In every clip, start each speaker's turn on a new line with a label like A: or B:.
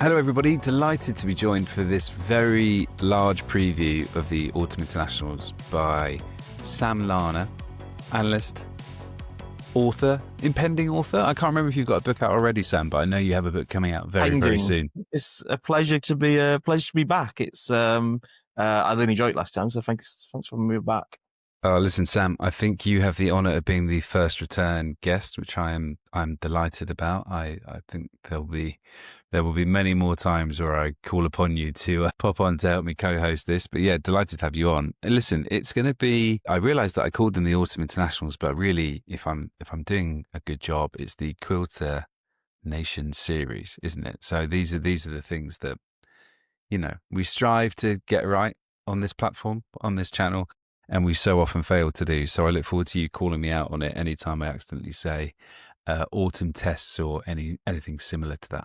A: Hello everybody, delighted to be joined for this very large preview of the Autumn Internationals by Sam Larner, analyst, author, impending author. I can't remember if you've got a book out already, Sam, but I know you have a book coming out very soon.
B: It's a pleasure to be back. It's I really enjoyed it last time, so thanks for having me back.
A: Listen, Sam, I think you have the honour of being the first return guest, which I'm delighted about. I think there will be many more times where I call upon you to pop on to help me co-host this. But yeah, delighted to have you on. And listen, it's going to be. I realised that I called them the Autumn Internationals, but really, if I'm doing a good job, it's the Quilter Nations Series, isn't it? So these are the things that we strive to get right on this platform, on this channel. And we so often fail to do. So I look forward to you calling me out on it anytime I accidentally say autumn tests or anything similar to that.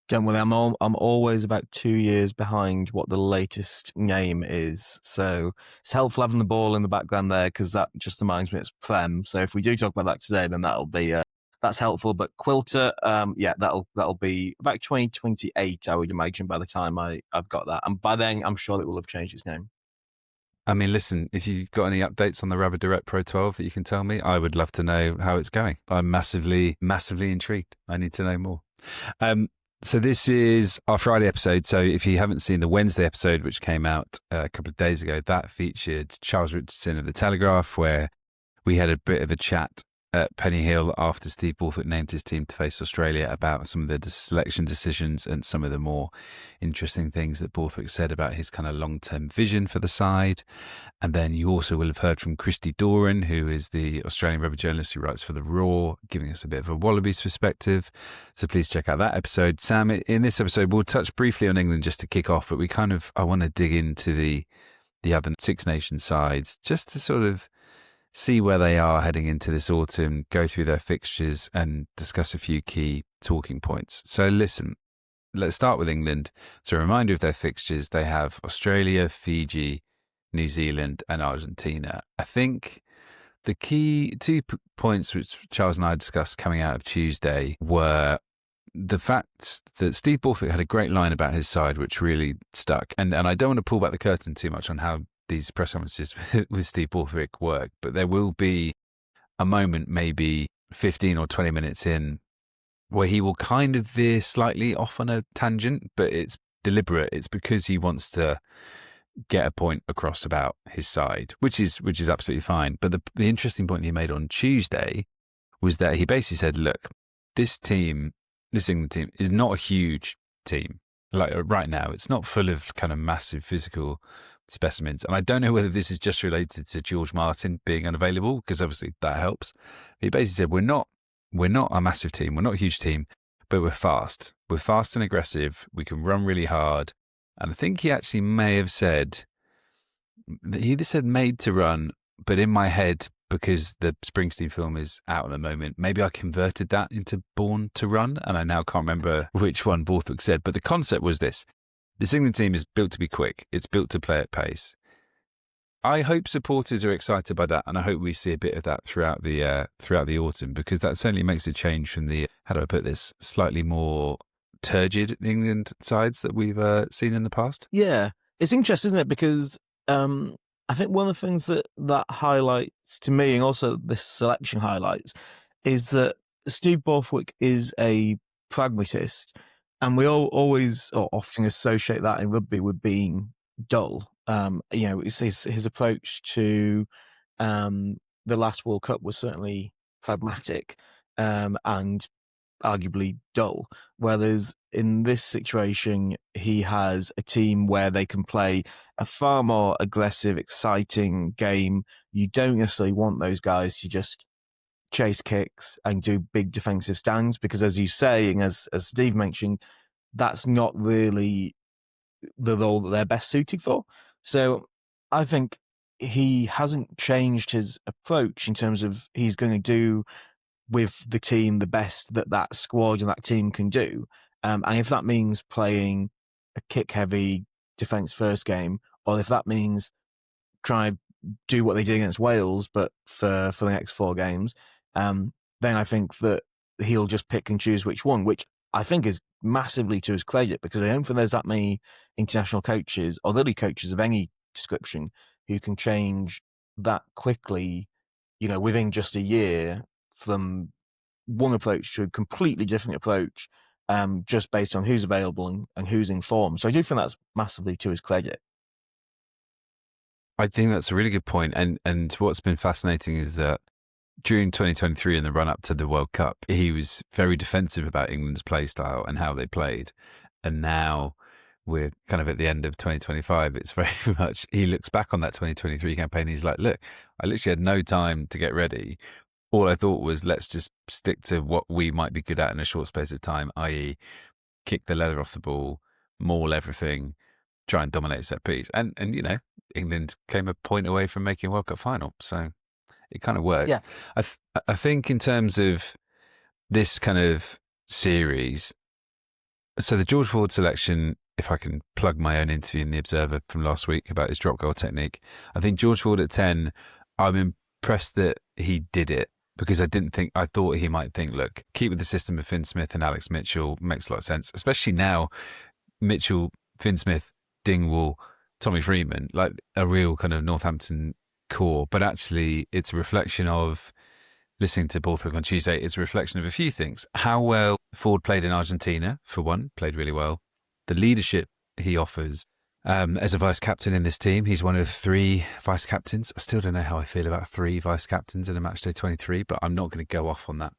B: Don't worry, I'm always about 2 years behind what the latest name is. So it's helpful having the ball in the background there because that just reminds me it's Prem. So if we do talk about that today, then that'll be that's helpful. But Quilter, that'll be about 2028, I would imagine, by the time I've got that. And by then, I'm sure it will have changed its name.
A: I mean, listen, if you've got any updates on the Rubber Direct Pro 12 that you can tell me, I would love to know how it's going. I'm massively intrigued. I need to know more. So this is our Friday episode. So if you haven't seen the Wednesday episode, which came out a couple of days ago, that featured Charles Richardson of The Telegraph, where we had a bit of a chat at Penny Hill after Steve Borthwick named his team to face Australia about some of the selection decisions and some of the more interesting things that Borthwick said about his kind of long-term vision for the side. And then you also will have heard from Christy Doran, who is the Australian rugby journalist who writes for The Raw, giving us a bit of a Wallabies perspective. So please check out that episode. Sam, in this episode, we'll touch briefly on England just to kick off, but I want to dig into the other Six Nations sides just to sort of see where they are heading into this autumn, go through their fixtures and discuss a few key talking points. So listen, let's start with England. So a reminder of their fixtures, they have Australia, Fiji, New Zealand and Argentina. I think the key 2 points which Charles and I discussed coming out of Tuesday were the fact that Steve Borthwick had a great line about his side, which really stuck. And I don't want to pull back the curtain too much on how these press conferences with Steve Borthwick work, but there will be a moment, maybe 15 or 20 minutes in, where he will kind of veer slightly off on a tangent, but it's deliberate. It's because he wants to get a point across about his side, which is absolutely fine. But the interesting point he made on Tuesday was that he basically said, look, this England team is not a huge team. Like right now, it's not full of kind of massive physical specimens. And I don't know whether this is just related to George Martin being unavailable, because obviously that helps. He basically said, we're not a massive team. We're not a huge team, but we're fast. We're fast and aggressive. We can run really hard. And I think he actually may have said, he either said made to run, but in my head, because the Springsteen film is out at the moment, maybe I converted that into born to run. And I now can't remember which one Borthwick said, but the concept was this. This England team is built to be quick. It's built to play at pace. I hope supporters are excited by that, and I hope we see a bit of that throughout the autumn, because that certainly makes a change from the, how do I put this, slightly more turgid England sides that we've seen in the past.
B: Yeah, it's interesting, isn't it? Because I think one of the things that highlights to me, and also this selection highlights, is that Steve Borthwick is a pragmatist. And we always or often associate that in rugby with being dull. It's his approach to the last World Cup was certainly pragmatic and arguably dull. Whereas in this situation, he has a team where they can play a far more aggressive, exciting game. You don't necessarily want those guys to just chase kicks and do big defensive stands, because as you say, and as Steve mentioned, that's not really the role that they're best suited for. So I think he hasn't changed his approach in terms of he's going to do with the team the best that squad and that team can do. And if that means playing a kick-heavy defence-first game, or if that means try do what they did against Wales, but for the next 4 games, then I think that he'll just pick and choose which one, which I think is massively to his credit, because I don't think there's that many international coaches or really coaches of any description who can change that quickly, within just a year from one approach to a completely different approach, just based on who's available and who's in form. So I do think that's massively to his credit.
A: I think that's a really good point. And what's been fascinating is that during 2023 in the run up to the World Cup, he was very defensive about England's play style and how they played. And now we're kind of at the end of 2025. It's very much, he looks back on that 2023 campaign. He's like, look, I literally had no time to get ready. All I thought was, let's just stick to what we might be good at in a short space of time, i.e. kick the leather off the ball, maul everything, try and dominate set piece. And England came a point away from making a World Cup final. So it kind of works.
B: Yeah.
A: I think in terms of this kind of series, so the George Ford selection, if I can plug my own interview in The Observer from last week about his drop goal technique, I think George Ford at 10, I'm impressed that he did it, because I thought he might think, look, keep with the system of Finn Smith and Alex Mitchell, makes a lot of sense, especially now, Mitchell, Finn Smith, Dingwall, Tommy Freeman, like a real kind of Northampton core. But actually, it's a reflection of, listening to Borthwick on Tuesday, it's a reflection of a few things. How well Ford played in Argentina, for one, played really well. The leadership he offers as a vice captain in this team. He's one of 3 vice captains. I still don't know how I feel about 3 vice captains in a matchday 23, but I'm not going to go off on that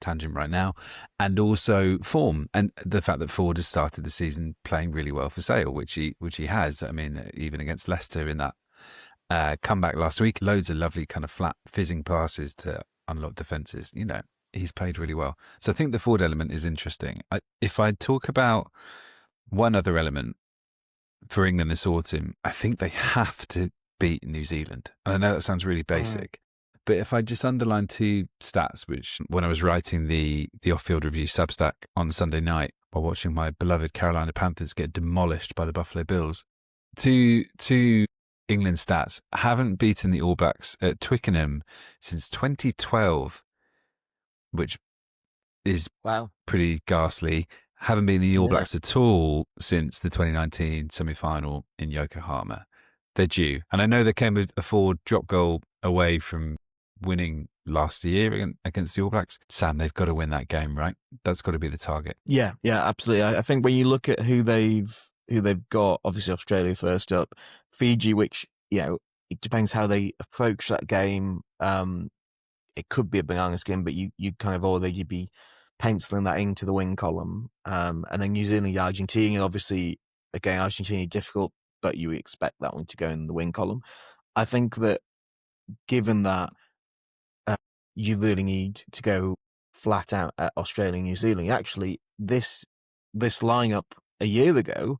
A: tangent right now. And also form, and the fact that Ford has started the season playing really well for Sale, which he has. I mean, even against Leicester in that comeback last week, loads of lovely kind of flat fizzing passes to unlock defences. He's played really well. So I think the Ford element is interesting. If I talk about one other element for England this autumn, I think they have to beat New Zealand. And I know that sounds really basic, but if I just underline 2 stats, which when I was writing the off-field review Substack on Sunday night while watching my beloved Carolina Panthers get demolished by the Buffalo Bills, 2 England stats: haven't beaten the All Blacks at Twickenham since 2012, which is pretty ghastly. Haven't been the All Blacks at all since the 2019 semi-final in Yokohama. They're due. And I know they came with a Ford drop goal away from winning last year against the All Blacks. Sam, they've got to win that game, right? That's got to be the target.
B: Yeah, absolutely. I think when you look at who they've got, obviously Australia first up, Fiji, which, it depends how they approach that game. It could be a banana skin, but you kind of already be penciling that into the win column. And then New Zealand, Argentina, obviously, again, Argentina difficult, but you expect that one to go in the win column. I think that given that you really need to go flat out at Australia and New Zealand, actually, this lineup a year ago,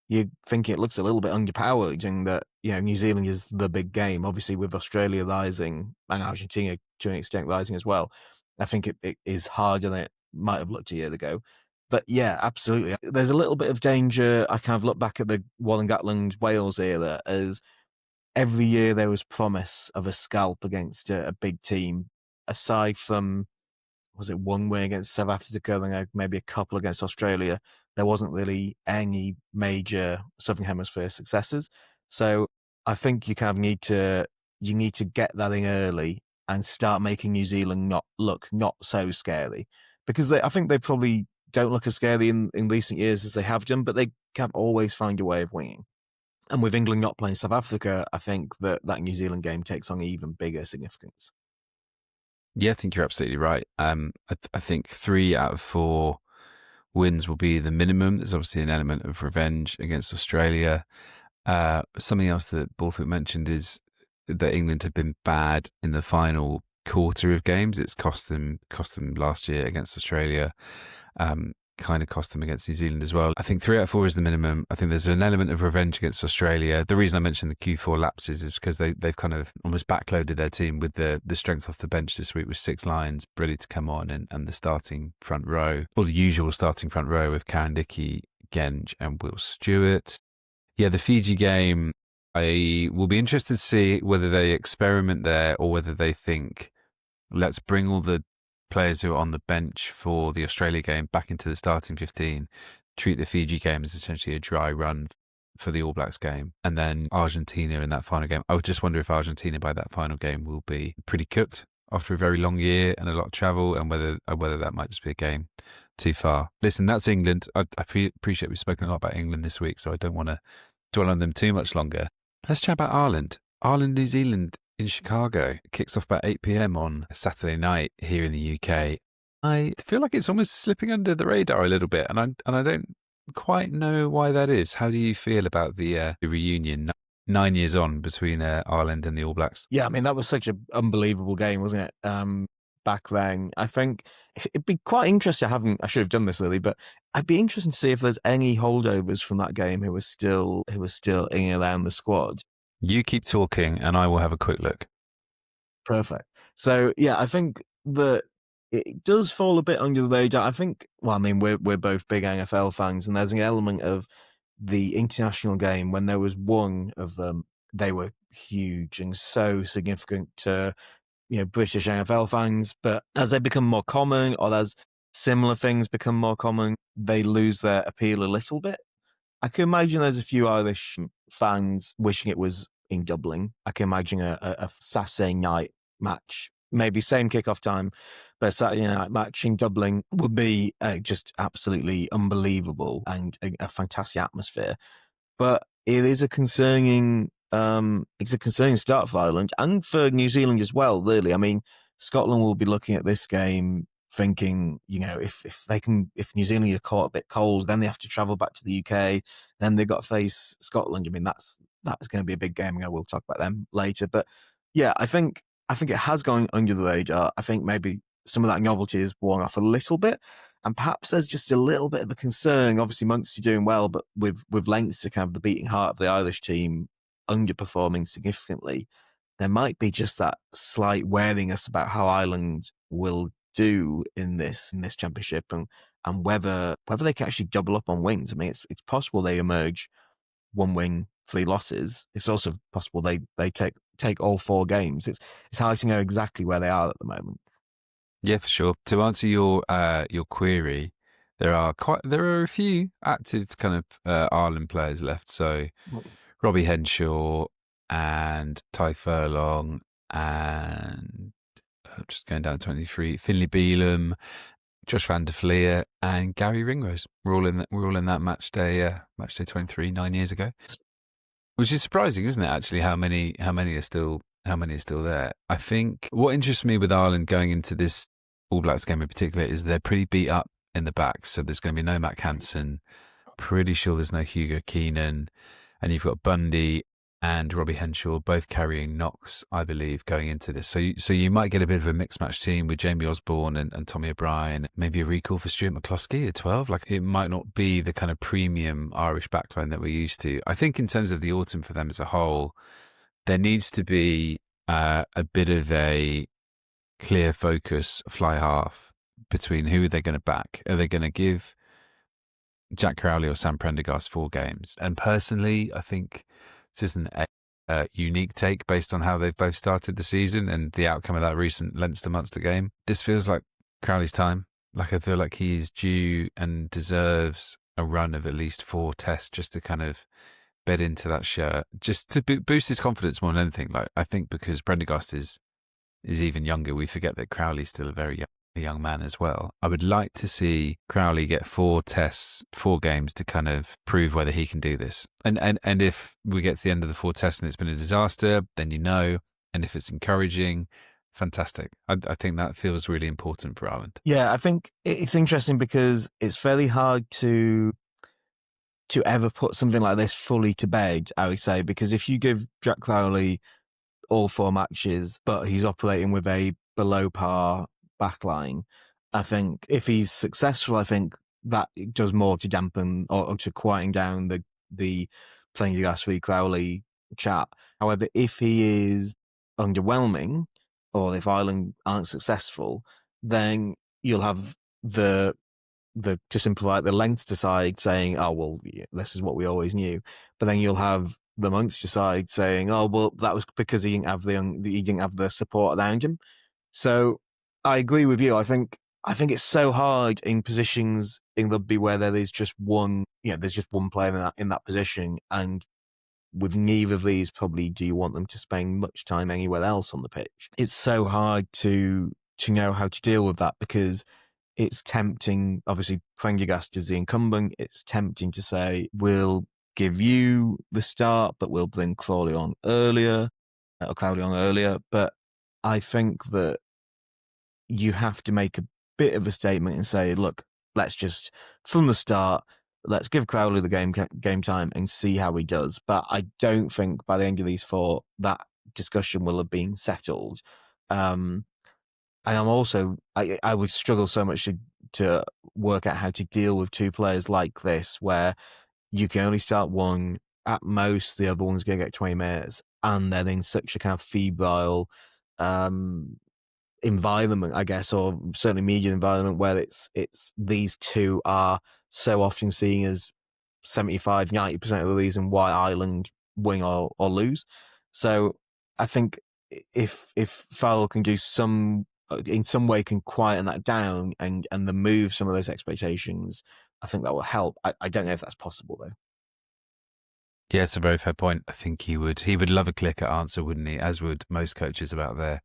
B: you think it looks a little bit underpowered, and that New Zealand is the big game, obviously with Australia rising and Argentina to an extent rising as well. I think it is harder than it might have looked a year ago. But yeah, absolutely. There's a little bit of danger. I kind of look back at the Warren Gatland Wales era as every year there was promise of a scalp against a big team, aside from, was it one win against South Africa and maybe a couple against Australia? There wasn't really any major Southern Hemisphere successes. So I think you kind of need to get that in early and start making New Zealand not so scary, because I think they probably don't look as scary in recent years as they have done, but they can always find a way of winning. And with England not playing South Africa, I think that New Zealand game takes on even bigger significance.
A: Yeah, I think you're absolutely right. I think 3 out of 4 wins will be the minimum. There's obviously an element of revenge against Australia. Something else that Borthwick mentioned is that England had been bad in the final quarter of games. It's cost them last year against Australia. Kind of cost them against New Zealand as well. I think 3 out of 4 is the minimum. I think there's an element of revenge against Australia. The reason I mentioned the Q4 lapses is because they've kind of almost backloaded their team with the strength off the bench this week, with 6 Lions ready to come on, and the starting front row, or the usual starting front row with Karen Dickey, Genge and Will Stewart. Yeah, the Fiji game, I will be interested to see whether they experiment there or whether they think, let's bring all the players who are on the bench for the Australia game back into the starting 15, treat the Fiji game as essentially a dry run for the All Blacks game, and then Argentina in that final game. I would just wonder if Argentina by that final game will be pretty cooked after a very long year and a lot of travel, and whether that might just be a game too far. Listen, that's England. I appreciate we've spoken a lot about England this week, so I don't want to dwell on them too much longer. Let's chat about Ireland. Ireland, New Zealand in Chicago. It kicks off about 8 p.m. on Saturday night here in the UK. I feel like it's almost slipping under the radar a little bit, and I don't quite know why that is. How do you feel about the reunion 9 years on between Ireland and the All Blacks?
B: Yeah, I mean, that was such an unbelievable game, wasn't it? Back then, I think it'd be quite interesting. I should have done this, Lily, but I'd be interested to see if there's any holdovers from that game who was still in and around the squad.
A: You keep talking, and I will have a quick look.
B: Perfect. So yeah, I think that it does fall a bit under the radar. I think. Well, I mean, we're both big NFL fans, and there's an element of the international game when there was one of them. They were huge and so significant to British NFL fans, but as they become more common, or as similar things become more common, they lose their appeal a little bit. I can imagine there's a few Irish fans wishing it was in Dublin. I can imagine a Saturday night match, maybe same kickoff time, but a Saturday night match in Dublin would be just absolutely unbelievable and a fantastic atmosphere. But it is a concerning start for Ireland and for New Zealand as well, really. I mean, Scotland will be looking at this game thinking, if New Zealand are caught a bit cold, then they have to travel back to the UK, then they've got to face Scotland. I mean, that's going to be a big game, and we'll talk about them later. But yeah, I think it has gone under the radar. I think maybe some of that novelty is worn off a little bit. And perhaps there's just a little bit of a concern. Obviously, Munster doing well, but with Leinster kind of the beating heart of the Irish team underperforming significantly, there might be just that slight wariness about how Ireland will do in this championship, and whether they can actually double up on wins. I mean, it's possible they emerge 1 win, 3 losses. It's also possible they take all 4 games. It's hard to know exactly where they are at the moment.
A: Yeah, for sure. To answer your query, there are a few active kind of Ireland players left. So Robbie Henshaw and Ty Furlong, and just going down 23, Finlay Bealham, Josh van der Fleer, and Gary Ringrose. We're all in that match day 23 9 years ago, which is surprising, isn't it? Actually, how many are still there? I think what interests me with Ireland going into this All Blacks game in particular is they're pretty beat up in the back. So there's going to be no Matt Hansen. Pretty sure there's no Hugo Keenan, and you've got Bundy and Robbie Henshaw both carrying knocks, I believe, going into this. So you might get a bit of a mixed match team with Jamie Osborne and Tommy O'Brien, maybe a recall for Stuart McCloskey at 12. Like, it might not be the kind of premium Irish backline that we're used to. I think in terms of the autumn for them as a whole, there needs to be a bit of a clear focus fly half between who are they going to back. Are they going to give Jack Crowley or Sam Prendergast 4 games? And personally, I think this isn't a unique take based on how they've both started the season and the outcome of that recent Leinster-Munster game. This feels like Crowley's time. Like, I feel like he is due and deserves a run of at least 4 tests just to kind of bed into that shirt, just to boost his confidence more than anything. Like, I think because Prendergast is even younger, we forget that Crowley's still a very young man as well. I would like to see Crowley get 4 tests, 4 games to kind of prove whether he can do this. And if we get to the end of the 4 tests and it's been a disaster, then and if it's encouraging, fantastic. I think that feels really important for Ireland.
B: Yeah, I think it's interesting because it's fairly hard to ever put something like this fully to bed, I would say, because if you give Jack Crowley all 4 matches, but he's operating with a below par backline, I think if he's successful, I think that does more to dampen or to quieten down the playing Gasly Crowley chat. However, if he is underwhelming, or if Ireland aren't successful, then you'll have the to simplify it, the Leinster side saying, "Oh well, yeah, this is what we always knew," but then you'll have the Munster side saying, "Oh well, that was because he didn't have the support around him." So I agree with you. I think it's so hard in positions in rugby where there is just one, there's just one player in that position, and with neither of these, probably do you want them to spend much time anywhere else on the pitch? It's so hard to know how to deal with that, because it's tempting. Obviously, Prendergast is the incumbent. It's tempting to say we'll give you the start, but we'll bring Crawley on earlier, or Cloudy on earlier. But I think that you have to make a bit of a statement and say, look, let's just, from the start, let's give Crowley the game time and see how he does. But I don't think by the end of these four, that discussion will have been settled. And I'm also, I would struggle so much to work out how to deal with two players like this, where you can only start one, at most the other one's going to get 20 minutes, and then in such a kind of febrile environment, I guess, or certainly media environment, where it's these two are so often seen as 75-90% of the reason why Ireland win or lose. So I think if Farrell can do in some way can quieten that down and remove some of those expectations, I think that will help. I don't know if that's possible though.
A: Yeah, it's a very fair point. I think he would love a clicker answer, wouldn't he? As would most coaches about their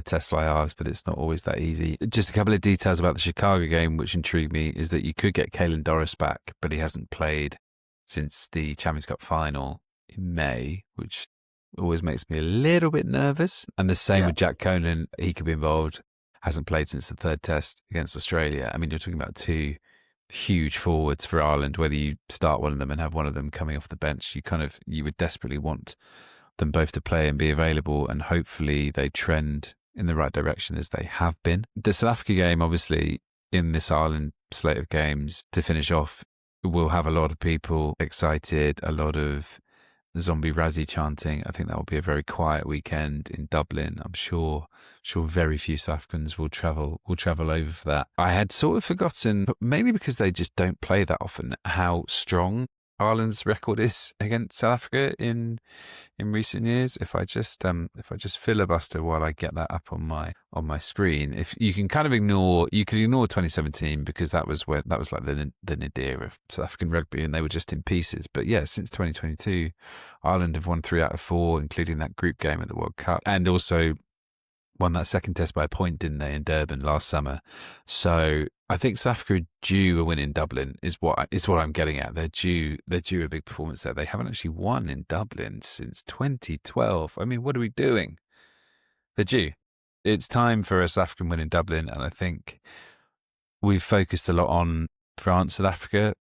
A: test IRs, but it's not always that easy. Just a couple of details about the Chicago game which intrigued me is that you could get Caelan Doris back, but he hasn't played since the Champions Cup final in May, which always makes me a little bit nervous. And the same with Jack Conan. He could be involved. Hasn't played since the third test against Australia. I mean, you're talking about two huge forwards for Ireland. Whether you start one of them and have one of them coming off the bench, you would desperately want them both to play and be available, and hopefully they trend in the right direction as they have been. The South Africa game, obviously, in this Ireland slate of games to finish off, will have a lot of people excited, a lot of zombie Razzie chanting. I think that will be a very quiet weekend in Dublin. I'm sure very few South Africans will travel over for that. I had sort of forgotten, mainly because they just don't play that often, how strong Ireland's record is against South Africa in recent years. If I just filibuster while I get that up on my screen, if you can kind of ignore 2017, because that was like the nadir of South African rugby and they were just in pieces. But yeah, since 2022, Ireland have won 3 out of 4, including that group game at the World Cup, and also won that second test by a point, didn't they, in Durban last summer? So I think South Africa are due a win in Dublin is what I'm getting at. They're due a big performance there. They haven't actually won in Dublin since 2012. I mean, what are we doing? They're due. It's time for a South African win in Dublin, and I think we've focused a lot on France, South Africa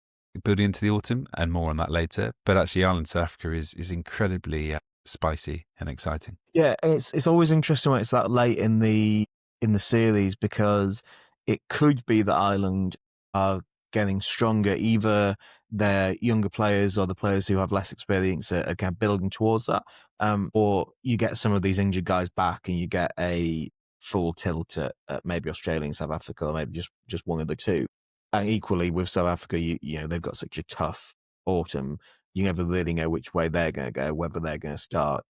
A: building into the autumn, and more on that later. But actually, Ireland, South Africa is incredibly spicy and exciting.
B: Yeah, it's always interesting when it's that late in the series, because it could be that Ireland are getting stronger. Either their younger players or the players who have less experience are kind of building towards that, or you get some of these injured guys back and you get a full tilt at maybe Australia and South Africa, or maybe just one of the two. And equally with South Africa, you know they've got such a tough autumn. You never really know which way they're going to go, whether they're going to start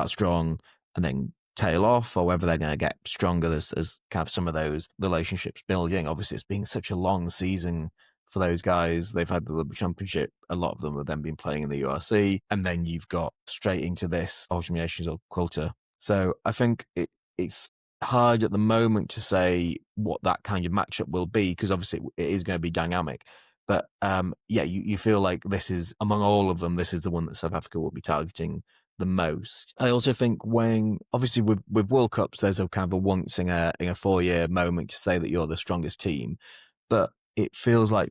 B: strong and then tail off, or whether they're going to get stronger as kind of some of those relationships building. Obviously, it's been such a long season for those guys. They've had the Rugby Championship. A lot of them have then been playing in the URC, and then you've got straight into this Ultimate Nations or Quilter. So I think it's hard at the moment to say what that kind of matchup will be, because obviously it is going to be dynamic. But you feel like this is, among all of them, this is the one that South Africa will be targeting the most. I also think when, obviously with World Cups, there's a kind of a once in a 4-year moment to say that you're the strongest team. But it feels like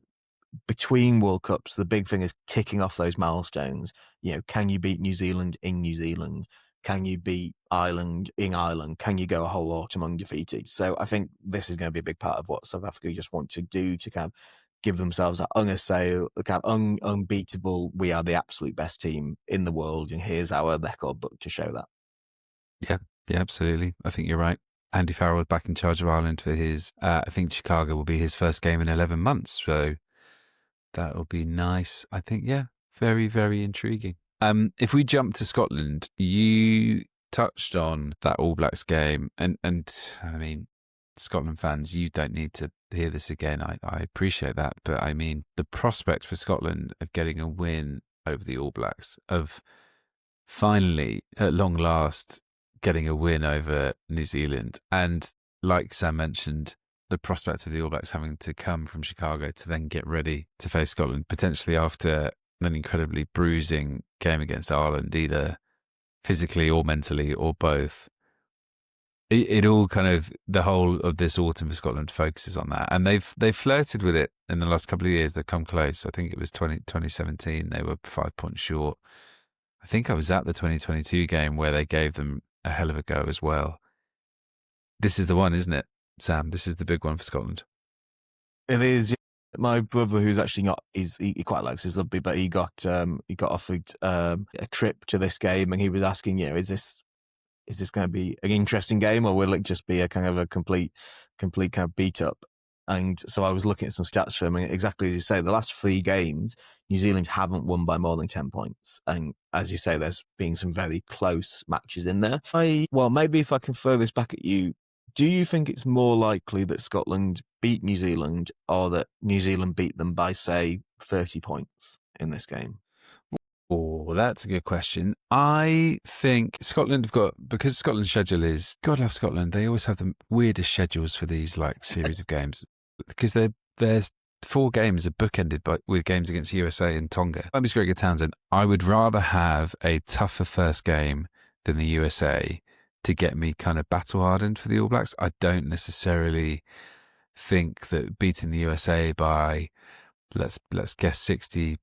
B: between World Cups, the big thing is ticking off those milestones. You know, can you beat New Zealand in New Zealand? Can you beat Ireland in Ireland? Can you go a whole autumn undefeated? So I think this is going to be a big part of what South Africa just want to do to kind of give themselves that unassailable, kind of unbeatable, we are the absolute best team in the world, and here's our record book to show that.
A: Yeah, absolutely. I think you're right. Andy Farrell is back in charge of Ireland for his, I think Chicago will be his first game in 11 months. So that will be nice. I think, yeah, very, very intriguing. If we jump to Scotland, you touched on that All Blacks game, and I mean, Scotland fans, you don't need to hear this again. I appreciate that, but I mean, the prospect for Scotland of getting a win over the All Blacks, of finally, at long last, getting a win over New Zealand, and like Sam mentioned, the prospect of the All Blacks having to come from Chicago to then get ready to face Scotland, potentially after an incredibly bruising game against Ireland, either physically or mentally or both. It all kind of, the whole of this autumn for Scotland focuses on that, and they've flirted with it in the last couple of years. They've come close. I think it was 2017. They were 5 points short. I think I was at the 2022 game where they gave them a hell of a go as well. This is the one, isn't it, Sam? This is the big one for Scotland.
B: It is. My brother, who's actually not, he quite likes his rugby, but he got offered a trip to this game, and he was asking, is this going to be an interesting game, or will it just be a kind of a complete kind of beat up? And so I was looking at some stats for him, and exactly as you say, the last 3 games, New Zealand haven't won by more than 10 points. And as you say, there's been some very close matches in there. Maybe if I can throw this back at you, do you think it's more likely that Scotland beat New Zealand, or that New Zealand beat them by, say, 30 points in this game?
A: Oh, that's a good question. I think Scotland have got, because Scotland's schedule is, God love Scotland, they always have the weirdest schedules for these like series of games, because there's 4 games are bookended with games against USA and Tonga. I'm just Gregor Townsend. I would rather have a tougher first game than the USA to get me kind of battle hardened for the All Blacks. I don't necessarily think that beating the USA by, let's guess, 60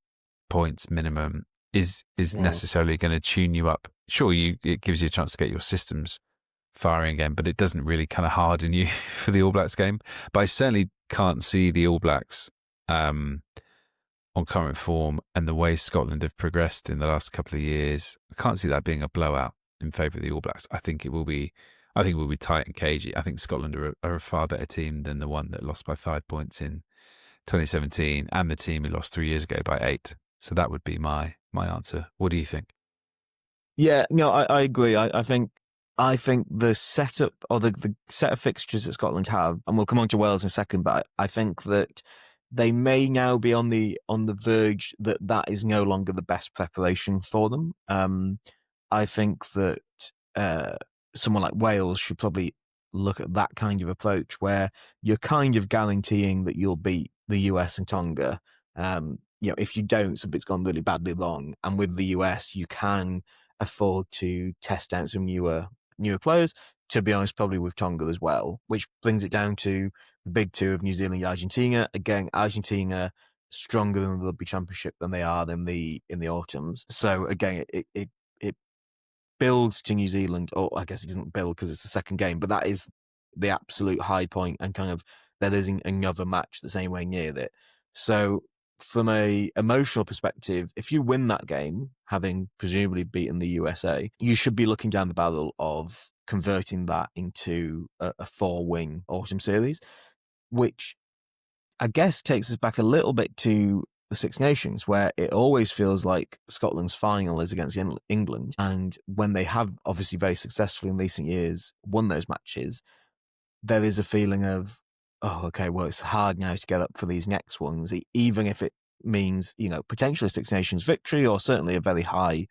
A: points minimum is necessarily going to tune you up. Sure, it gives you a chance to get your systems firing again, but it doesn't really kind of harden you for the All Blacks game. But I certainly can't see the All Blacks on current form and the way Scotland have progressed in the last couple of years. I can't see that being a blowout in favour of the All Blacks. I think it will be tight and cagey. I think Scotland are a far better team than the one that lost by 5 points in 2017, and the team who lost 3 years ago by 8. So that would be my answer. What do you think?
B: Yeah, no, I agree. I think the setup, or the set of fixtures that Scotland have, and we'll come on to Wales in a second, but I think that they may now be on the verge that is no longer the best preparation for them. I think that someone like Wales should probably look at that kind of approach, where you're kind of guaranteeing that you'll beat the US and Tonga. If you don't, something's gone really badly wrong. And with the US, you can afford to test out some newer players. To be honest, probably with Tonga as well, which brings it down to the big 2 of New Zealand and Argentina. Again, Argentina stronger than the Rugby Championship than they are in the autumns. So again, it builds to New Zealand, or I guess it doesn't build because it's the second game, but that is the absolute high point, and kind of there isn't another match the same way near it. So from a emotional perspective, if you win that game, having presumably beaten the USA, you should be looking down the barrel of converting that into a 4-win autumn series, which I guess takes us back a little bit to the Six Nations, where it always feels like Scotland's final is against England. And when they have obviously very successfully in recent years won those matches, there is a feeling of, oh, okay, well, it's hard now to get up for these next ones, even if it means, potentially Six Nations victory, or certainly a very high,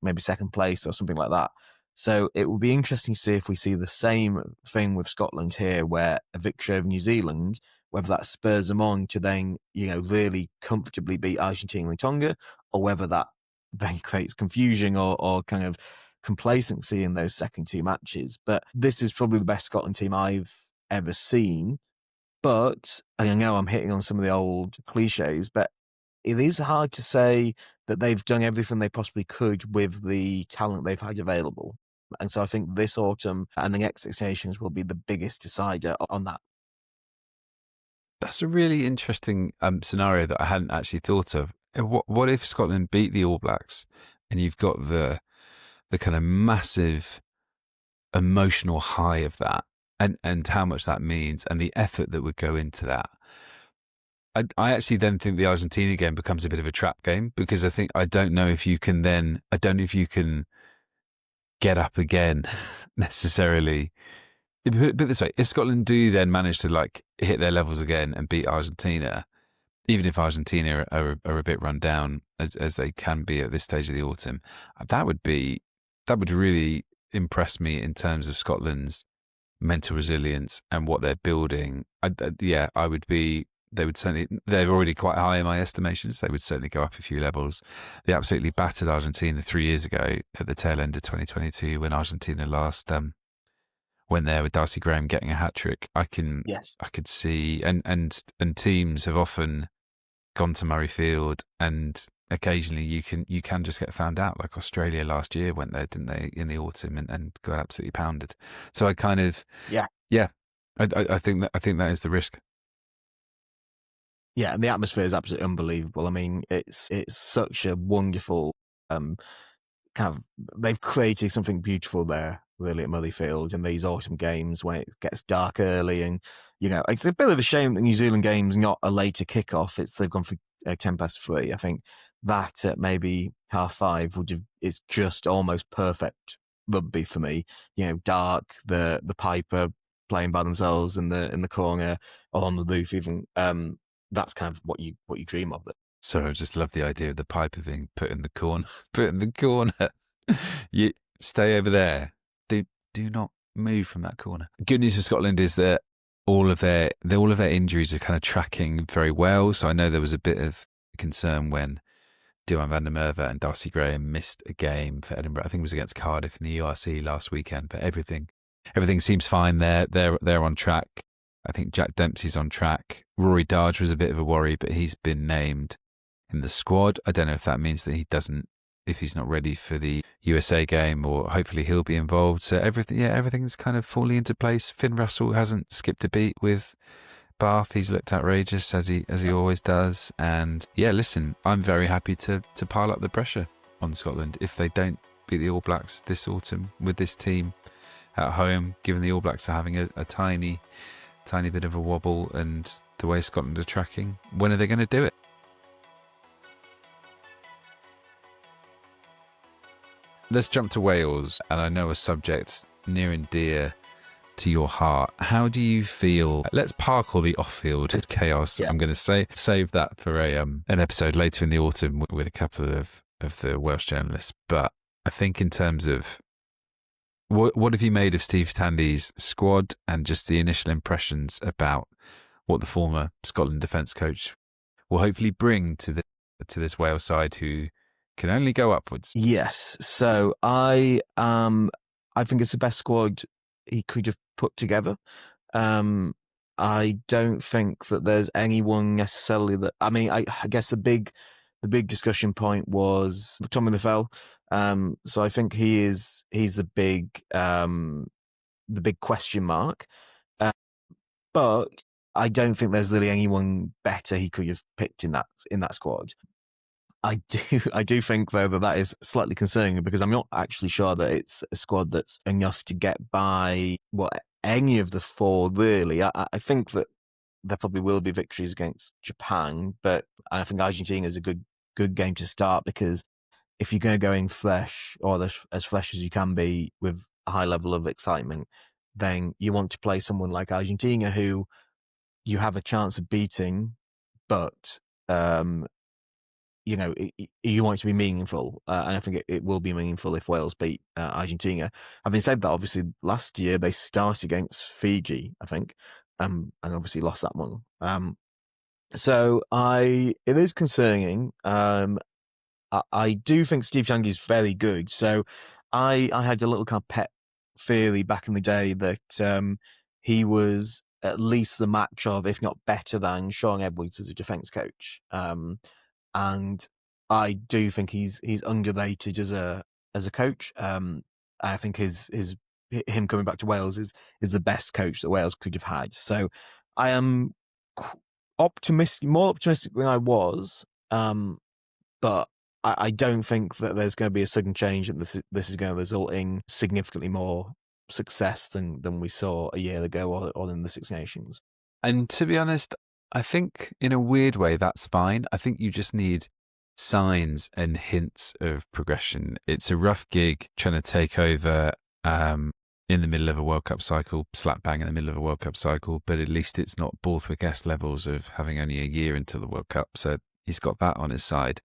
B: maybe second place or something like that. So it will be interesting to see if we see the same thing with Scotland here, where a victory over New Zealand, whether that spurs them on to then, really comfortably beat Argentina and Tonga, or whether that then creates confusion or kind of complacency in those second 2 matches. But this is probably the best Scotland team I've ever seen. But I know I'm hitting on some of the old cliches, but it is hard to say that they've done everything they possibly could with the talent they've had available. And so I think this autumn and the next Six Nations will be the biggest decider on that.
A: That's a really interesting scenario that I hadn't actually thought of. What if Scotland beat the All Blacks, and you've got the kind of massive emotional high of that, and how much that means, and the effort that would go into that. I actually then think the Argentina game becomes a bit of a trap game, because I don't know if you can get up again necessarily. Put it this way, if Scotland do then manage to like hit their levels again and beat Argentina, even if Argentina are a bit run down as they can be at this stage of the autumn, that would really impress me in terms of Scotland's mental resilience and what they're building. I would be. They would certainly. They're already quite high in my estimations. They would certainly go up a few levels. They absolutely battered Argentina 3 years ago at the tail end of 2022 when Argentina last went there with Darcy Graham getting a hat trick. I could see, and teams have often gone to Murrayfield, and occasionally you can just get found out. Like Australia last year went there, didn't they, in the autumn and got absolutely pounded. So I kind of I think that is the risk.
B: Yeah, and the atmosphere is absolutely unbelievable. I mean, it's such a wonderful kind of, they've created something beautiful there, really, at Murrayfield in these autumn games when it gets dark early. And, it's a bit of a shame that New Zealand game's not a later kickoff. They've gone for 3:10. I think that at maybe 5:30 it's just almost perfect rugby for me. Dark, the Piper playing by themselves in the corner or on the roof even. That's kind of what you dream of.
A: So I just love the idea of the Piper being put in the corner. Put in the corner. You stay over there. Do not move from that corner. Good news for Scotland is that all of their injuries are kind of tracking very well. So I know there was a bit of concern when Duan van der Merwe and Darcy Graham missed a game for Edinburgh. I think it was against Cardiff in the URC last weekend. But everything seems fine there. They're on track. I think Jack Dempsey's on track. Rory Darge was a bit of a worry, but he's been named in the squad. I don't know if that means that if he's not ready for the USA game, or hopefully he'll be involved. So everything's kind of falling into place. Finn Russell hasn't skipped a beat with Bath. He's looked outrageous as he always does. And listen, I'm very happy to pile up the pressure on Scotland if they don't beat the All Blacks this autumn with this team at home, given the All Blacks are having a tiny bit of a wobble and the way Scotland are tracking. When are they going to do it? Let's jump to Wales, and I know a subject near and dear to your heart. How do you feel? Let's park all the off-field chaos. Yeah. I'm going to save that for an episode later in the autumn with a couple of the Welsh journalists. But I think in terms of what have you made of Steve Tandy's squad and just the initial impressions about what the former Scotland defence coach will hopefully bring to this Wales side who can only go upwards?
B: Yes. So I think it's the best squad he could have put together. I don't think that there's anyone necessarily that. I mean, I guess the big discussion point was Tommy Leffell. So I think he's the big question mark. But I don't think there's really anyone better he could have picked in that squad. I do think though that is slightly concerning because I'm not actually sure that it's a squad that's enough to get by any of the four really. I think that there probably will be victories against Japan, but I think Argentina is a good game to start because if you're going to go in fresh or as fresh as you can be with a high level of excitement, then you want to play someone like Argentina who you have a chance of beating, but you want it to be meaningful, and I think it will be meaningful if Wales beat Argentina. Having said that, obviously last year they started against Fiji, I think, and obviously lost that one. So it is concerning. I do think Steve Tandy is very good. So I had a little kind of pet theory back in the day that he was at least the match of, if not better than, Sean Edwards as a defence coach. And I do think he's underrated as a coach. I think him coming back to Wales is the best coach that Wales could have had. So I am more optimistic than I was, but I don't think that there's going to be a sudden change and this is going to result in significantly more success than we saw a year ago or in the Six Nations.
A: And to be honest, I think in a weird way that's fine. I think you just need signs and hints of progression. It's a rough gig trying to take over in the middle of a World Cup cycle, slap bang in the middle of a World Cup cycle, but at least it's not Borthwick-esque levels of having only a year until the World Cup. So he's got that on his side.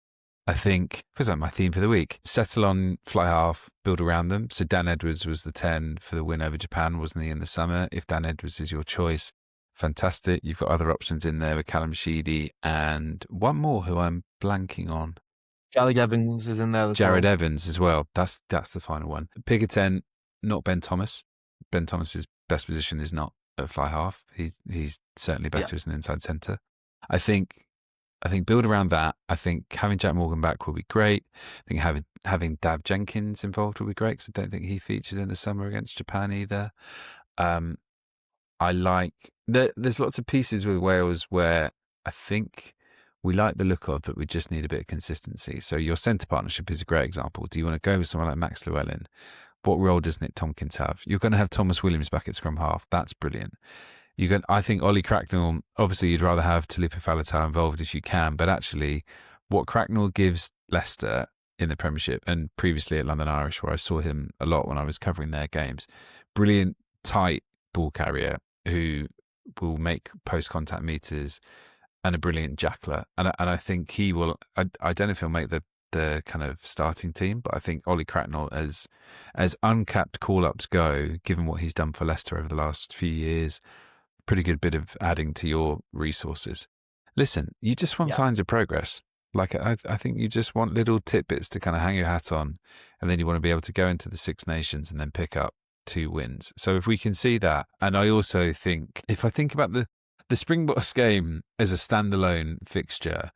A: I think, was that my theme for the week? Settle on fly half, build around them. So Dan Edwards was the 10 for the win over Japan, wasn't he, in the summer? If Dan Edwards is your choice, fantastic. You've got other options in there with Callum Sheedy and one more who I'm blanking on.
B: Jared Evans is in there as
A: Jared
B: well.
A: Evans as well. That's the final one. Pick a 10, not Ben Thomas. Ben Thomas's best position is not at fly half. He's certainly better as an inside centre. I think build around that. I think having Jack Morgan back will be great. I think having Dav Jenkins involved will be great because I don't think he featured in the summer against Japan either. I like there's lots of pieces with Wales where I think we like the look of, but we just need a bit of consistency. So your centre partnership is a great example. Do you want to go with someone like Max Llewellyn? What role does Nick Tompkins have? You're going to have Thomas Williams back at scrum half. That's brilliant. I think Ollie Cracknell, obviously you'd rather have Talipa Faletau involved if you can, but actually what Cracknell gives Leicester in the Premiership and previously at London Irish, where I saw him a lot when I was covering their games, brilliant, tight ball carrier who will make post-contact meters and a brilliant jackler. And I think he will, I don't know if he'll make the kind of starting team, but I think Ollie Cracknell, as uncapped call-ups go, given what he's done for Leicester over the last few years, pretty good bit of adding to your resources. Listen, you just want signs of progress. Like I think you just want little tidbits to kind of hang your hat on, and then you want to be able to go into the Six Nations and then pick up 2 wins. So if we can see that, and I also think, if I think about the Springboks game as a standalone fixture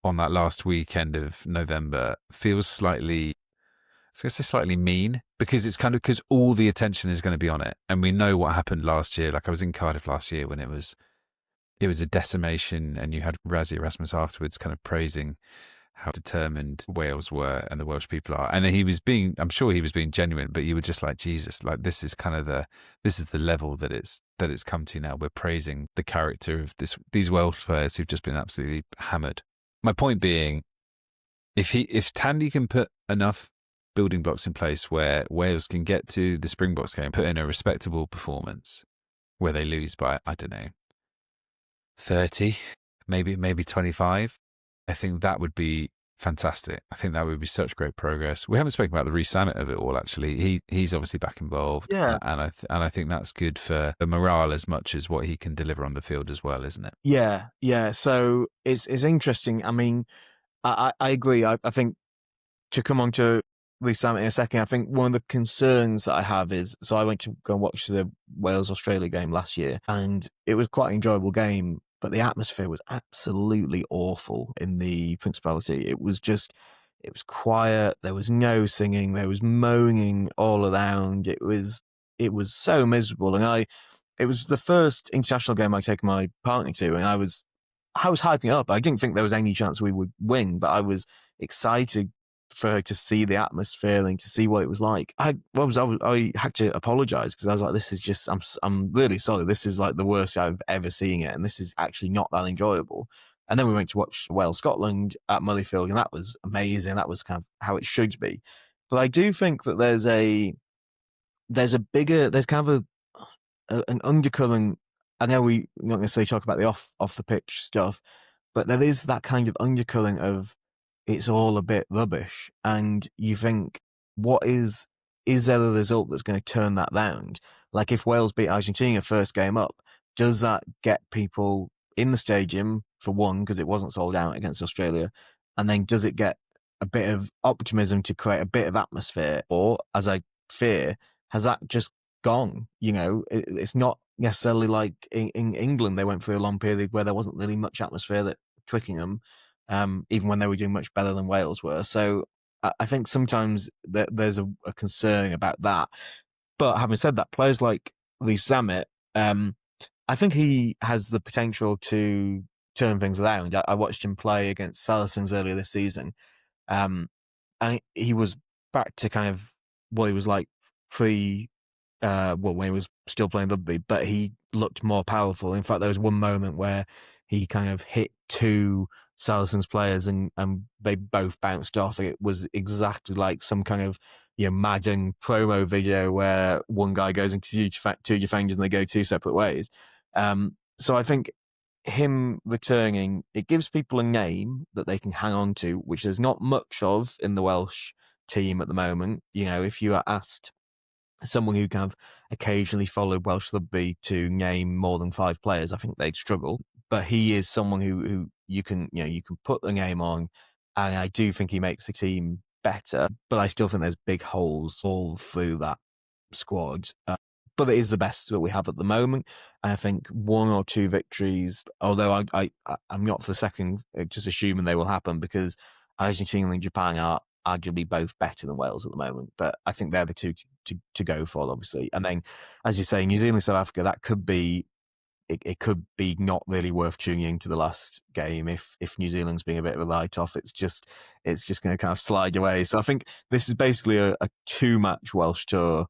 A: on that last weekend of November, feels slightly, I was going to say slightly mean, because it's kind of because all the attention is going to be on it. And we know what happened last year. Like I was in Cardiff last year when it was a decimation, and you had Razzie Erasmus afterwards kind of praising how determined Wales were and the Welsh people are. And I'm sure he was being genuine, but you were just like, Jesus, like this is the level that it's come to now. We're praising the character of these Welsh players who've just been absolutely hammered. My point being, if Tandy can put enough building blocks in place where Wales can get to the Springboks game, put in a respectable performance where they lose by, I don't know, 30, maybe 25, I think that would be fantastic. I think that would be such great progress. We haven't spoken about the re-summit of it all, actually. He's obviously back involved.
B: Yeah.
A: And I think that's good for the morale as much as what he can deliver on the field as well, isn't it?
B: Yeah. So it's interesting. I mean, I agree. I think, to come on to Lee Summit in a second, I think one of the concerns that I have is, so I went to go and watch the Wales-Australia game last year, and it was quite an enjoyable game, but the atmosphere was absolutely awful in the Principality. It was quiet, there was no singing, there was moaning all around, it was so miserable, and it was the first international game I'd taken my partner to, and I was hyping up. I didn't think there was any chance we would win, but I was excited for her to see the atmosphere and to see what it was like. I had to apologize because I was like, this is just, I'm really sorry. This is like the worst I've ever seen it. And this is actually not that enjoyable. And then we went to watch Wales Scotland at Murrayfield, and that was amazing. That was kind of how it should be. But I do think that there's kind of an undercurrent. I know we're not necessarily talk about the off the pitch stuff, but there is that kind of undercurrent of it's all a bit rubbish, and you think, what is there a result that's going to turn that round? Like if Wales beat Argentina first game up, does that get people in the stadium, for one, because it wasn't sold out against Australia, and then does it get a bit of optimism to create a bit of atmosphere, or, as I fear, has that just gone? You know, it's not necessarily like in England, they went through a long period where there wasn't really much atmosphere at Twickenham, even when they were doing much better than Wales were. So I think sometimes there's a concern about that. But having said that, players like Lee Samet, I think he has the potential to turn things around. I watched him play against Saracens earlier this season, and he was back to kind of what he was like pre when he was still playing rugby, but he looked more powerful. In fact, there was one moment where he kind of hit two Saracens players and they both bounced off. It was exactly like some kind of Madden promo video where one guy goes into two defenders and they go two separate ways. So I think him returning, it gives people a name that they can hang on to, which there's not much of in the Welsh team at the moment. If you are asked someone who kind of occasionally followed Welsh rugby to name more than 5 players, I think they'd struggle. But he is someone who you can put the name on, and I do think he makes the team better. But I still think there's big holes all through that squad. But it is the best that we have at the moment. And I think 1 or 2 victories, although I'm not for the second just assuming they will happen, because Argentina and Japan are arguably both better than Wales at the moment. But I think they're the two to go for, obviously. And then, as you say, New Zealand, South Africa, that could be, it could be not really worth tuning into the last game if New Zealand's being a bit of a write-off. It's just going to kind of slide away. So I think this is basically a 2-match Welsh tour,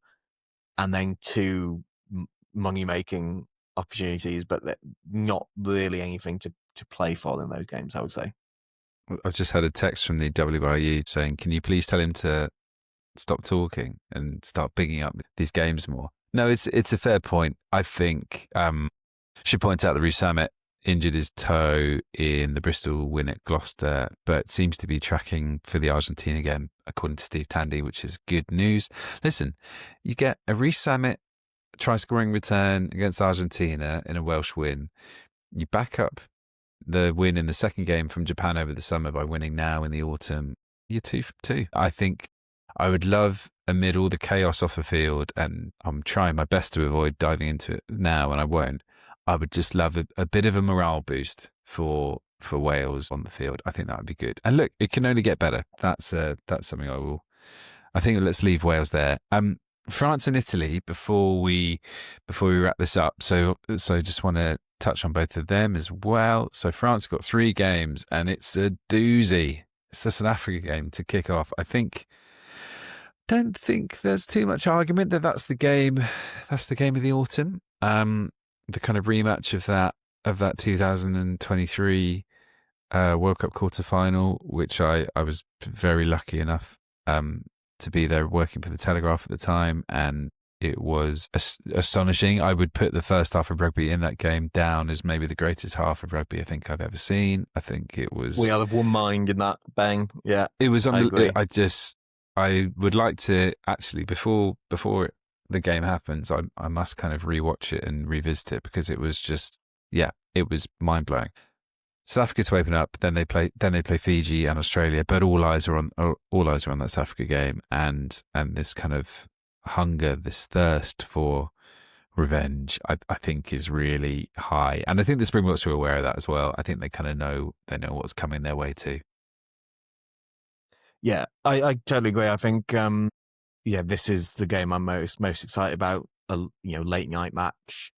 B: and then 2 money-making opportunities, but not really anything to play for in those games, I would say.
A: I've just had a text from the WRU saying, can you please tell him to stop talking and start bigging up these games more? No, it's a fair point. I think should point out that Rhys Sammet injured his toe in the Bristol win at Gloucester, but seems to be tracking for the Argentina game, according to Steve Tandy, which is good news. Listen, you get a Rhys Sammet try-scoring return against Argentina in a Welsh win. You back up the win in the second game from Japan over the summer by winning now in the autumn. You're 2 from 2. I think I would love, amid all the chaos off the field, and I'm trying my best to avoid diving into it now, and I won't, I would just love a bit of a morale boost for Wales on the field. I think that would be good. And look, it can only get better. That's something I think let's leave Wales there. France and Italy before we wrap this up. So just want to touch on both of them as well. So France got 3 games, and it's a doozy. It's the South Africa game to kick off. Don't think there's too much argument that that's the game. That's the game of the autumn. The kind of rematch of that 2023 World Cup quarter-final, which I was very lucky enough to be there working for the Telegraph at the time, and it was astonishing. I would put the first half of rugby in that game down as maybe the greatest half of rugby I think I've ever seen. I think it was...
B: We are of one mind in that, bang. Yeah,
A: it was... I would like to actually, before the game happens, I must kind of rewatch it and revisit it, because it was just, it was mind-blowing. South Africa to open up, then they play Fiji and Australia, but all eyes are on that South Africa game, and this kind of hunger, this thirst for revenge, I think is really high, and I think the Springboks are aware of that as well. I think they kind of know what's coming their way too.
B: Yeah, I totally agree. I think this is the game I'm most excited about. A late night match.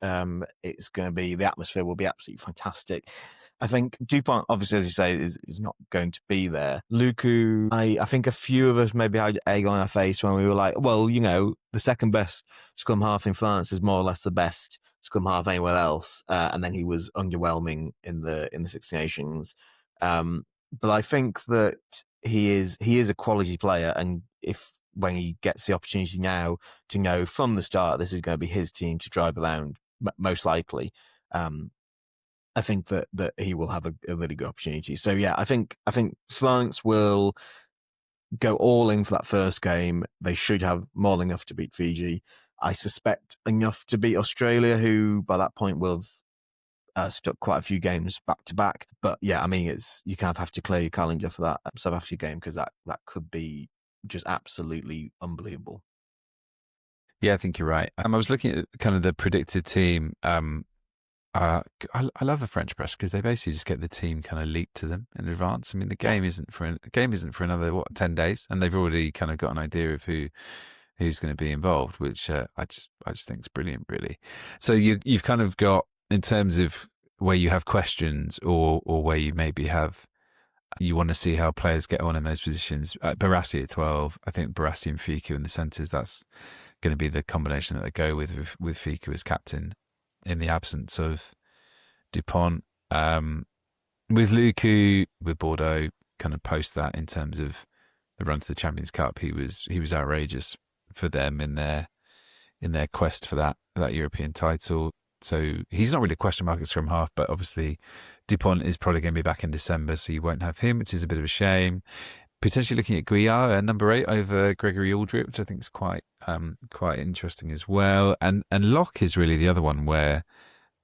B: It's going to be, the atmosphere will be absolutely fantastic. I think Dupont, obviously, as you say, is not going to be there. Luku, I think a few of us maybe had egg on our face when we were like, well, the second best scrum half in France is more or less the best scrum half anywhere else. And then he was underwhelming in the Six Nations. But I think that he is a quality player, and when he gets the opportunity now to know from the start this is going to be his team to drive around, most likely, I think that he will have a really good opportunity. So yeah, I think France will go all in for that first game. They should have more than enough to beat Fiji. I suspect enough to beat Australia, who by that point will have stuck quite a few games back to back. But yeah, I mean, you kind of have to clear your calendar for that South Africa game, because that could be just absolutely unbelievable.
A: Yeah, I think you're right. I was looking at kind of the predicted team. I love the French press, because they basically just get the team kind of leaked to them in advance. I mean, the game isn't for another 10 days, and they've already kind of got an idea of who's going to be involved, which I just think is brilliant, really. So you've kind of got, in terms of where you have questions or where you maybe you want to see how players get on in those positions. Barassi at 12. I think Barassi and Fiku in the centres, that's going to be the combination that they go with Fiku as captain in the absence of Dupont. With Luku, with Bordeaux, kind of post that in terms of the run to the Champions Cup, he was outrageous for them in their quest for that European title. So he's not really a question mark at scrum half, but obviously Dupont is probably going to be back in December, so you won't have him, which is a bit of a shame. Potentially looking at Guillard, number 8 over Gregory Aldrich, which I think is quite interesting as well. And Locke is really the other one where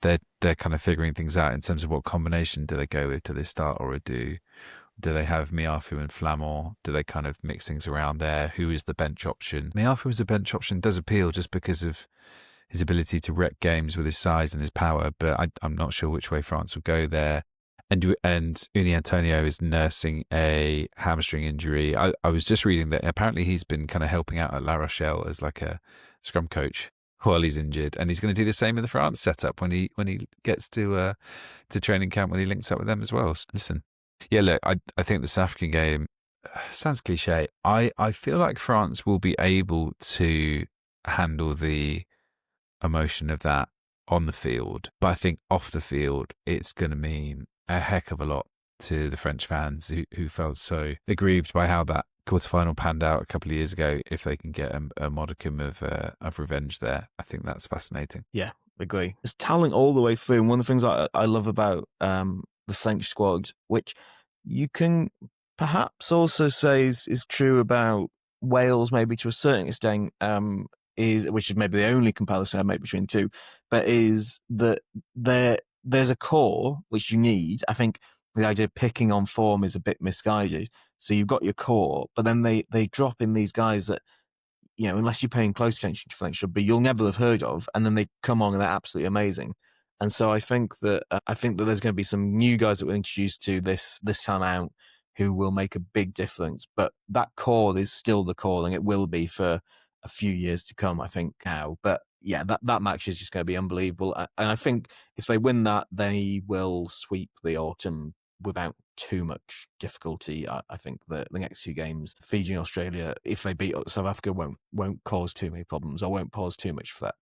A: they're kind of figuring things out in terms of what combination do they go with. Do they start or do they have Miafu and Flamand? Do they kind of mix things around there? Who is the bench option? Miafu as a bench option does appeal just because of his ability to wreck games with his size and his power, but I'm not sure which way France will go there. And Uni Antonio is nursing a hamstring injury. I was just reading that apparently he's been kind of helping out at La Rochelle as like a scrum coach while he's injured, and he's going to do the same in the France setup when he gets to training camp, when he links up with them as well. Listen, yeah, look, I think the South African game sounds cliche. I feel like France will be able to handle the emotion of that on the field, but I think off the field it's going to mean a heck of a lot to the French fans who felt so aggrieved by how that quarterfinal panned out a couple of years ago. If they can get a modicum of revenge there, I think that's fascinating.
B: Yeah, agree. There's talent all the way through, and one of the things I love about the French squad, which you can perhaps also say is true about Wales, maybe to a certain extent, which is maybe the only comparison I make between the two, but is that there's a core which you need. I think the idea of picking on form is a bit misguided. So you've got your core, but then they drop in these guys that, unless you're paying close attention to French rugby, you'll never have heard of, and then they come on and they're absolutely amazing. And so I think that there's going to be some new guys that we're introduced to this time out who will make a big difference. But that core is still the core, and it will be for a few years to come, I think, now. But yeah, that match is just going to be unbelievable. And I think if they win that, they will sweep the autumn without too much difficulty. I think the next 2 games, Fiji and Australia, if they beat South Africa, won't cause too many problems, or won't pause too much for that.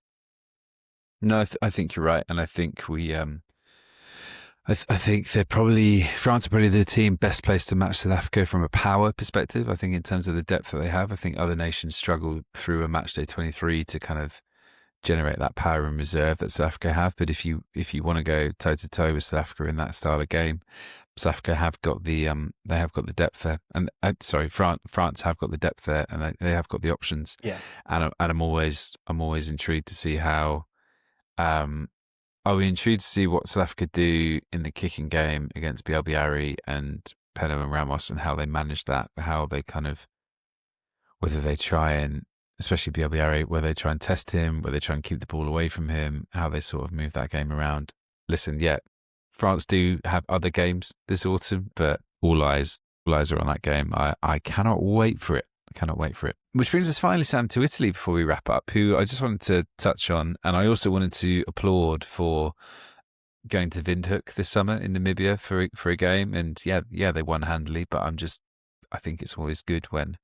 A: No, I think you're right, and I think we I think France are probably the team best placed to match South Africa from a power perspective. I think in terms of the depth that they have, I think other nations struggle through a match day 23 to kind of generate that power and reserve that South Africa have. But if you want to go toe to toe with South Africa in that style of game, South Africa have got the depth there, and France have got the depth there, and they have got the options.
B: Yeah,
A: and I'm always intrigued to see how. Are we intrigued to see what South Africa do in the kicking game against Bielbiari and Peno and Ramos, and how they manage that, how they kind of, whether they try and, especially Bielbiari, whether they try and test him, whether they try and keep the ball away from him, how they sort of move that game around. Listen, yeah, France do have other games this autumn, but all eyes are on that game. I cannot wait for it. Which brings us finally, Sam, to Italy before we wrap up, who I just wanted to touch on. And I also wanted to applaud for going to Windhoek this summer in Namibia for a game. And yeah, they won handily, but I think it's always good when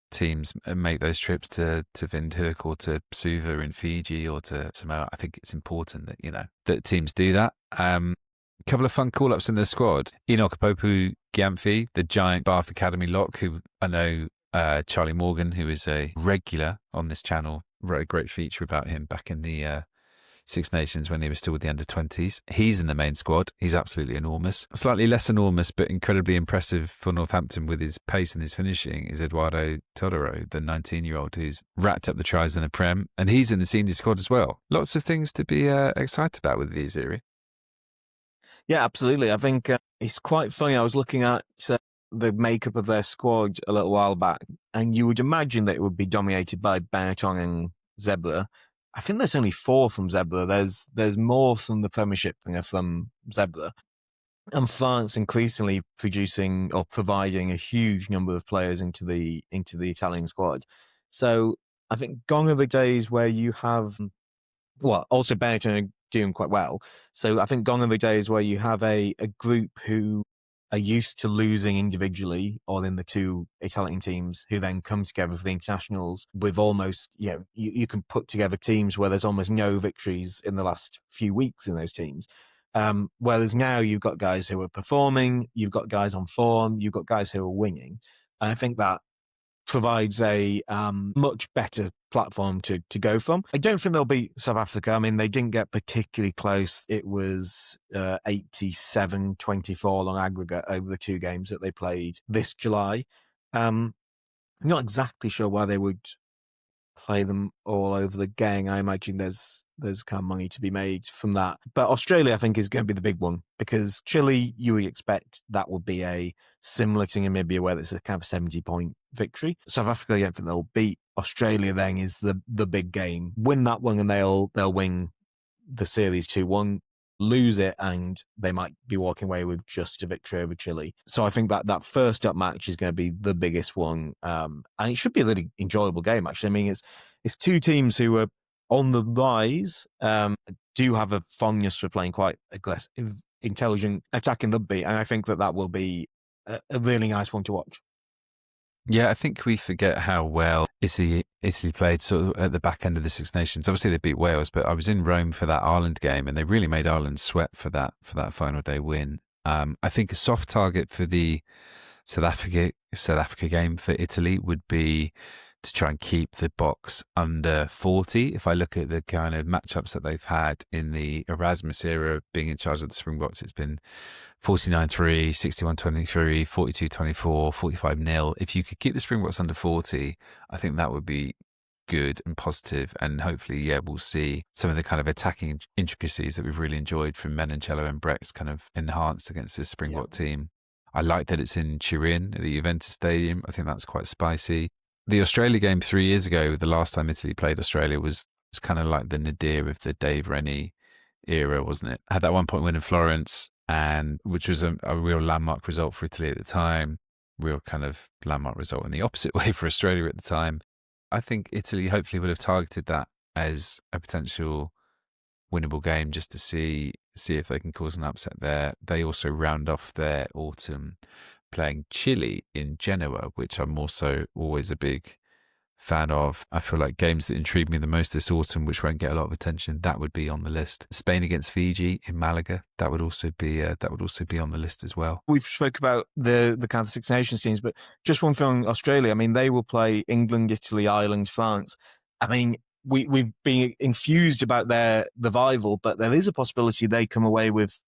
A: teams make those trips to Windhoek or to Suva in Fiji or to Samoa. I think it's important that, that teams do that. A couple of fun call-ups in the squad. Enoch Popu Gyamfi, the giant Bath Academy lock, who I know Charlie Morgan, who is a regular on this channel, wrote a great feature about him back in the Six Nations when he was still with the under-20s. He's in the main squad. He's absolutely enormous. Slightly less enormous, but incredibly impressive for Northampton with his pace and his finishing is Eduardo Todoro, the 19-year-old who's racked up the tries in the Prem, and he's in the senior squad as well. Lots of things to be excited about with these, Iri.
B: Yeah, absolutely. I think it's quite funny. I was looking at the makeup of their squad a little while back, and you would imagine that it would be dominated by Benetton and Zebra. I think there's only 4 from Zebra. There's more from the Premiership than from Zebra. And France increasingly producing or providing a huge number of players into the Italian squad. So I think gone are the days where you have, also Benetton are doing quite well. So I think gone are the days where you have a group who are used to losing individually or in the two Italian teams who then come together for the internationals with almost, you can put together teams where there's almost no victories in the last few weeks in those teams. Whereas now you've got guys who are performing, you've got guys on form, you've got guys who are winning. And I think that provides a much better platform to go from. I don't think they'll beat South Africa. I mean, they didn't get particularly close. It was 87-24 on aggregate over the two games that they played this July. I'm not exactly sure why they would play them all over the gang. I imagine there's kind of money to be made from that. But Australia, I think, is going to be the big one, because Chile, you would expect that would be a similar to Namibia, where it's a kind of 70-point victory. South Africa, I don't think they'll beat. Australia then is the big game. Win that one and they'll win the series 2-1. Lose it and they might be walking away with just a victory over Chile. So I think that first up match is going to be the biggest one, and it should be a really enjoyable game, actually. I mean, it's two teams who are on the rise, do have a fondness for playing quite aggressive, intelligent, attacking rugby, and I think that will be a really nice one to watch.
A: Yeah, I think we forget how well Italy played sort of at the back end of the Six Nations. Obviously, they beat Wales, but I was in Rome for that Ireland game, and they really made Ireland sweat for that final day win. I think a soft target for the South Africa game for Italy would be to try and keep the box under 40. If I look at the kind of matchups that they've had in the Erasmus era, being in charge of the Springboks, it's been 49-3, 61-23, 42-24, 45-0. If you could keep the Springboks under 40, I think that would be good and positive, and hopefully, we'll see some of the kind of attacking intricacies that we've really enjoyed from Menoncello and Brex kind of enhanced against this Springbok team. I like that it's in Turin at the Juventus Stadium. I think that's quite spicy. The Australia game 3 years ago, the last time Italy played Australia, was kind of like the nadir of the Dave Rennie era, wasn't it? Had that 1-point win in Florence, and which was a real landmark result for Italy at the time, real kind of landmark result in the opposite way for Australia at the time. I think Italy hopefully would have targeted that as a potential winnable game, just to see if they can cause an upset there. They also round off their autumn playing Chile in Genoa, which I'm also always a big fan of. I feel like games that intrigue me the most this autumn, which won't get a lot of attention, that would be on the list. Spain against Fiji in Malaga, that would also be on the list as well.
B: We've spoke about the kind of Six Nations teams, but just one thing on Australia. I mean, they will play England, Italy, Ireland, France. I mean, we've been infused about their revival, but there is a possibility they come away with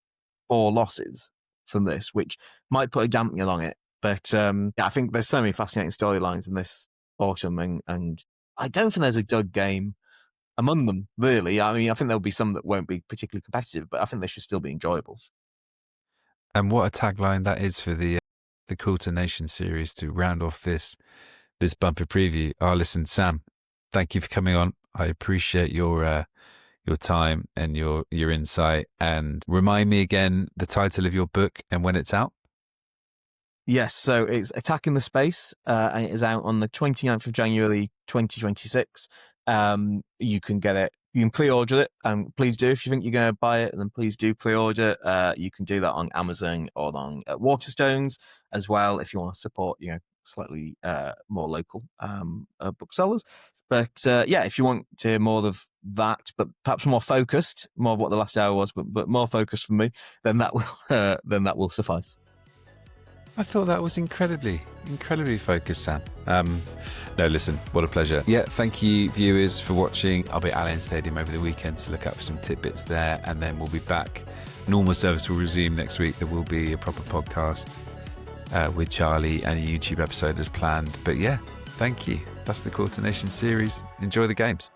B: 4 losses from this, which might put a dampener on it. But I think there's so many fascinating storylines in this autumn, and I don't think there's a dud game among them, really. I mean, I think there'll be some that won't be particularly competitive, but I think they should still be enjoyable.
A: And what a tagline that is for the Quilter Nations Series to round off this bumper preview. Listen, Sam, thank you for coming on. I appreciate your time and your insight. And remind me again the title of your book and when it's out.
B: Yes, so it's Attacking the Space, and it is out on the 29th of January 2026. You can get it, you can pre-order it, and please do. If you think you're going to buy it, then please do pre-order. You can do that on Amazon or on Waterstones as well, if you want to support, slightly more local booksellers. But if you want to hear more of that, but perhaps more focused, more of what the last hour was, but more focused from me, then that will suffice.
A: I thought that was incredibly focused, Sam. No, listen, what a pleasure. Yeah, thank you, viewers, for watching. I'll be at Allianz Stadium over the weekend, so look out for some tidbits there, and then we'll be back. Normal service will resume next week. There will be a proper podcast with Charlie and a YouTube episode as planned. But yeah, thank you. That's the Quilter Nations Series. Enjoy the games.